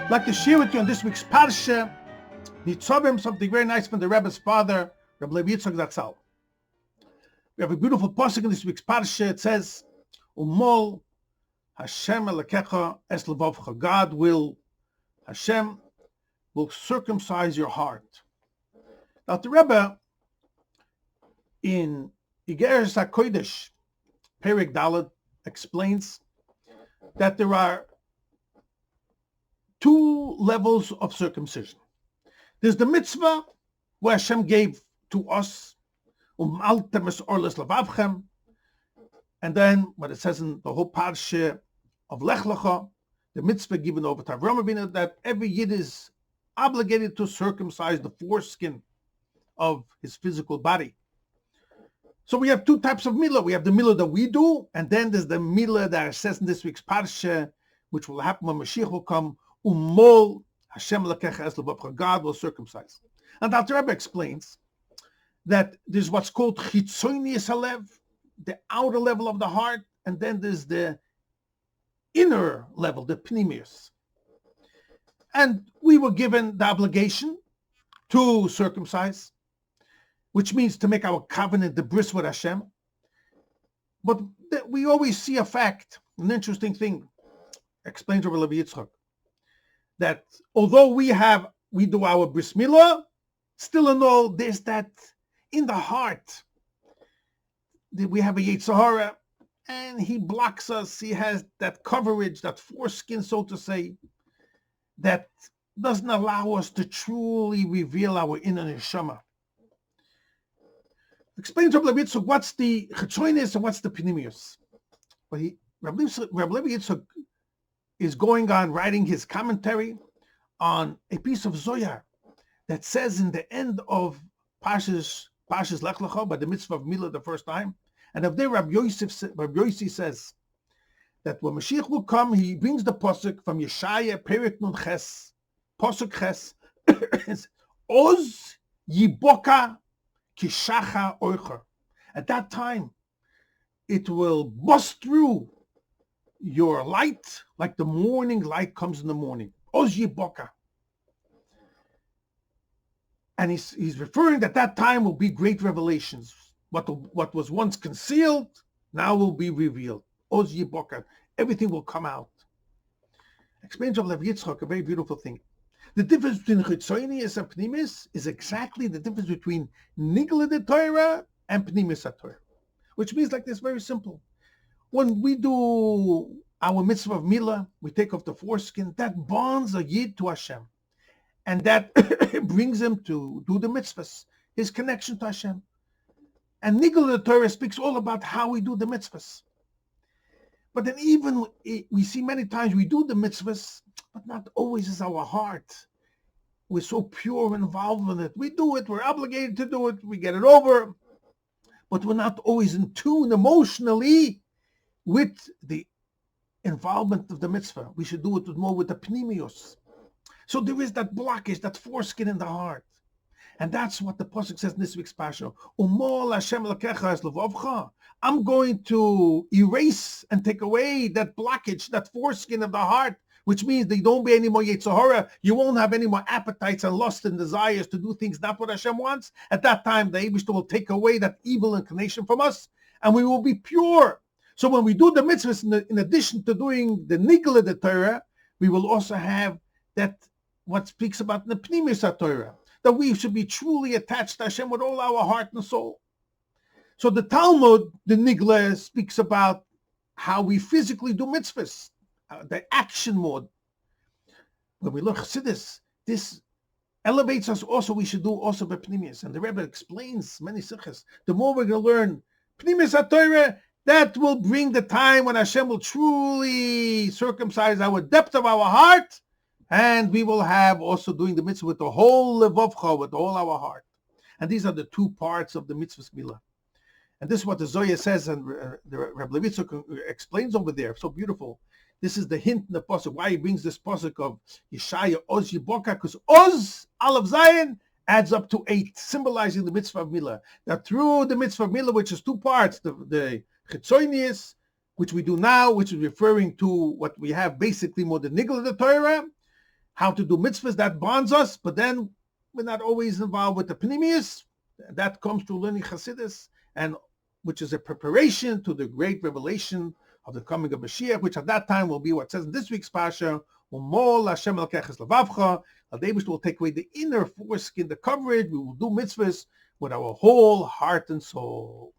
I'd like to share with you on this week's Parsha, Ntzבים, something very nice from the Rebbe's father, Rabbi Yitzchok Zatzal. We have a beautiful pasuk in this week's Parsha. It says, Umol Hashem Elekecha es levavcha. Hashem will circumcise your heart. Now the Rebbe in Igeres HaKodesh, Perek Dalet, explains that there are two levels of circumcision. There's the mitzvah where Hashem gave to us, and then what it says in the whole parsha of Lech Lecha, the mitzvah given over to Avraham Avinu, that every Yid is obligated to circumcise the foreskin of his physical body. So we have two types of milah. We have the milah that we do, and then there's the milah that it says in this week's parsha, which will happen when Mashiach will come. Umol Hashem Lekecha es levavcha. God will circumcise. And the Rebbe explains that there's what's called chitzonius halev, the outer level of the heart, and then there's the inner level, the pnimius. And we were given the obligation to circumcise, which means to make our covenant, the bris with Hashem. But we always see a fact, an interesting thing, explains Rabbi Yitzchok, that although we do our bris milah, still in all, there's that in the heart that we have a Yetzer Hara, and he blocks us. He has that coverage, that foreskin, so to say, that doesn't allow us to truly reveal our inner neshama. Explains Rabbi Yitzchok what's the chetzonis and what's the pnimius. But Rabbi Yitzchok is going on writing his commentary on a piece of Zohar that says in the end of Parshas Lech Lecha, by the mitzvah of Milah the first time, and of there Rabbi Yossi says that when Mashiach will come, he brings the pasuk from Yeshaya Perek Nun Ches, pasuk Ches, Oz Yiboka Kishacha Orcha. At that time, it will bust through your light like the morning light comes in the morning. Oz Yiboka. And he's referring that time will be great revelations. What was once concealed now will be revealed. Oz Yiboka. Everything will come out. Explains Rabbi Yitzchok a very beautiful thing. The difference between Chitzonius and Pnimis is exactly the difference between Nigla de Torah and Pnimis Torah, which means like this, very simple. When we do our mitzvah of Milah, we take off the foreskin, that bonds a Yid to Hashem. And that brings him to do the mitzvahs, his connection to Hashem. And Nigla de Torah speaks all about how we do the mitzvahs. But then even we see many times we do the mitzvahs, but not always is our heart. We're so pure and involved in it. We do it, we're obligated to do it, we get it over, but we're not always in tune emotionally with the involvement of the mitzvah. We should do it more with the pnimius. So there is that blockage, that foreskin in the heart. And that's what the pasuk says in this week's parsha. Umol Hashem Lekecha es levavcha. I'm going to erase and take away that blockage, that foreskin of the heart, which means there don't be any more Yetzer Hara. You won't have any more appetites and lust and desires to do things not what Hashem wants. At that time, the Eibishter will take away that evil inclination from us, and we will be pure. So when we do the mitzvahs, in addition to doing the Nigla de Torah, we will also have that what speaks about the Pnimis Torah, that we should be truly attached to Hashem with all our heart and soul. So the Talmud, the Nigla, speaks about how we physically do mitzvahs, the action mode. When we look at this elevates us also. We should do also by Pnimius. And the Rebbe explains many sichas. The more we're going to learn Pnimis Torah, that will bring the time when Hashem will truly circumcise our depth of our heart, and we will have also doing the mitzvah with the whole levavcha, with all our heart. And these are the two parts of the mitzvah's milah. And this is what the Zohar says, and the Rabbi Yitzchok explains over there. So beautiful. This is the hint in the pasuk, why he brings this pasuk of Yeshaya Oz Yiboka, because Oz, Aleph Zion, adds up to 8, symbolizing the mitzvah of milah. That through the mitzvah of milah, which is two parts, the Chitzonius, which we do now, which is referring to what we have basically more the Nigla de Torah, how to do mitzvahs, that bonds us, but then we're not always involved with the Pnimius. That comes through learning Chassidus, and which is a preparation to the great revelation of the coming of Mashiach, which at that time will be what says in this week's Pasha, Umol Hashem Elkeches Levavcha, David will take away the inner foreskin, the coverage. We will do mitzvahs with our whole heart and soul.